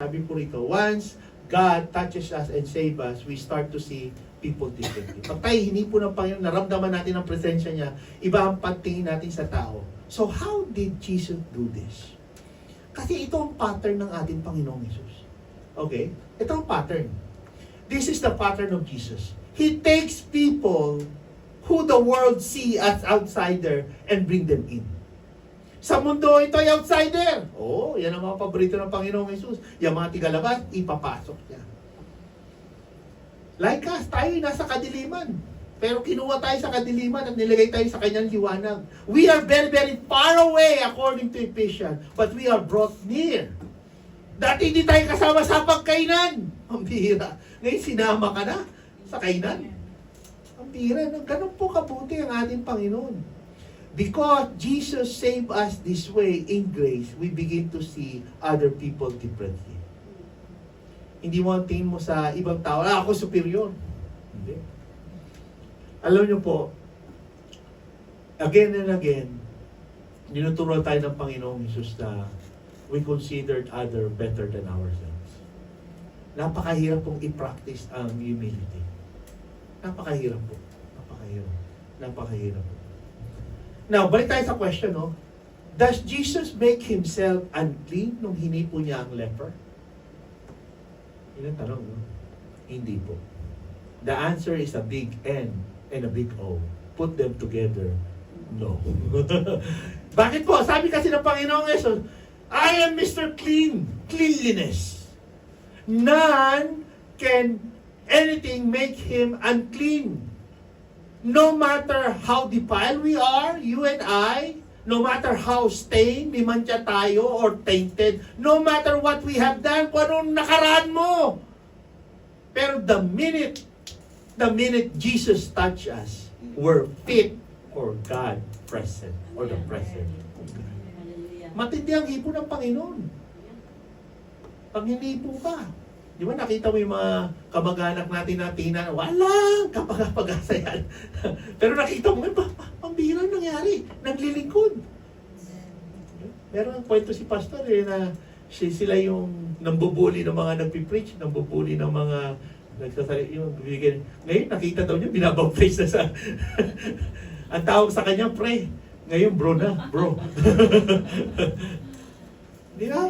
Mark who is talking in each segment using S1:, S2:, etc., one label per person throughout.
S1: Sabi po rito, once God touches us and save us, we start to see people differently. Pag tayo hinipo ng Panginoon, naramdaman natin ang presensya niya, iba ang pagtingin natin sa tao. So how did Jesus do this? Kasi ito ang pattern ng ating Panginoong Jesus. Okay? Ito ang pattern. This is the pattern of Jesus. He takes people who the world see as outsider and bring them in. Sa mundo, ito ay outsider. Oh, yan ang mga paborito ng Panginoong Jesus. Yung mga tigalabas, ipapasok niya. Like us, tayo nasa kadiliman. Pero kinuha tayo sa kadiliman at nilagay tayo sa kanyang liwanag. We are very, very far away according to Ephesians, but we are brought near. Dati hindi tayo kasama sa pagkainan. Ang bihira. Ngayon sinama ka na sa kainan. Ang bihira. Ganun po kabuti ang ating Panginoon. Because Jesus saved us this way in grace, we begin to see other people differently. Hindi mo tingin mo sa ibang tao, ako superior. Hindi. Alam niyo po, again and again, dinuturo tayo ng Panginoong Jesus na we considered other better than ourselves. Napakahirap pong i-practice ang humility. Napakahirap po. Napakahirap po. Now, balik tayo sa question, no? Does Jesus make himself unclean nung hinipo niya ang leper? Yun ang tanong, no? Hindi po. The answer is a big N and a big O. Put them together, no. Bakit po? Sabi kasi ng Panginoong Jesus, I am Mr. Clean, cleanliness. None can anything make him unclean. No matter how defiled we are, you and I, no matter how stained, may mantya tayo or tainted, no matter what we have done, kung anong nakaraan mo. Pero the minute Jesus touched us, we're fit for God present, or the present. Matindi ang hipo ng Panginoon. Pag hinipo ka, di ba nakita mo yung mga kamag-anak natin na tina, walang kapag-asa yan. Pero nakita mo, pambira nangyari, naglilingkod. Meron ang kwento si Pastor na sila yung nambubuli ng mga nagpipreach, nambubuli ng mga nagsasalita, yung bibigyan. Ngayon, nakita daw niya, binabaptize na sa... ang tawag sa kanya, pre. Ngayon, bro na, bro. Di ba?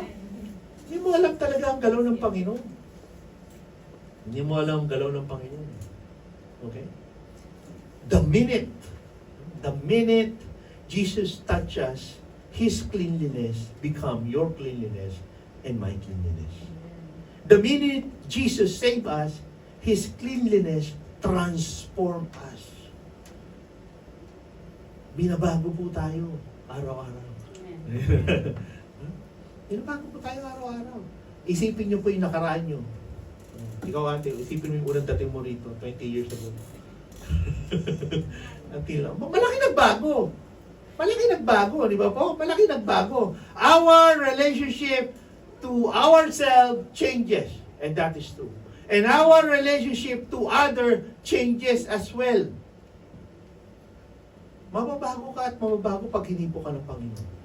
S1: Hindi mo alam talaga ang galaw ng Panginoon. Hindi mo alam ang galaw ng Panginoon. Okay? The minute Jesus touches, His cleanliness become your cleanliness and my cleanliness. The minute Jesus saved us, His cleanliness transform us. Binabago po tayo araw-araw. Binabago po tayo araw-araw. Isipin niyo po yung nakaraan niyo. Ikaw ate, isipin mo yung unang dating mo rito, 20 years ago. Malaki nagbago. Malaki nagbago, di ba po? Malaki nagbago. Our relationship to ourselves changes. And that is true. And our relationship to other changes as well. Mababago ka at mababago pag hinipo ka ng Panginoon.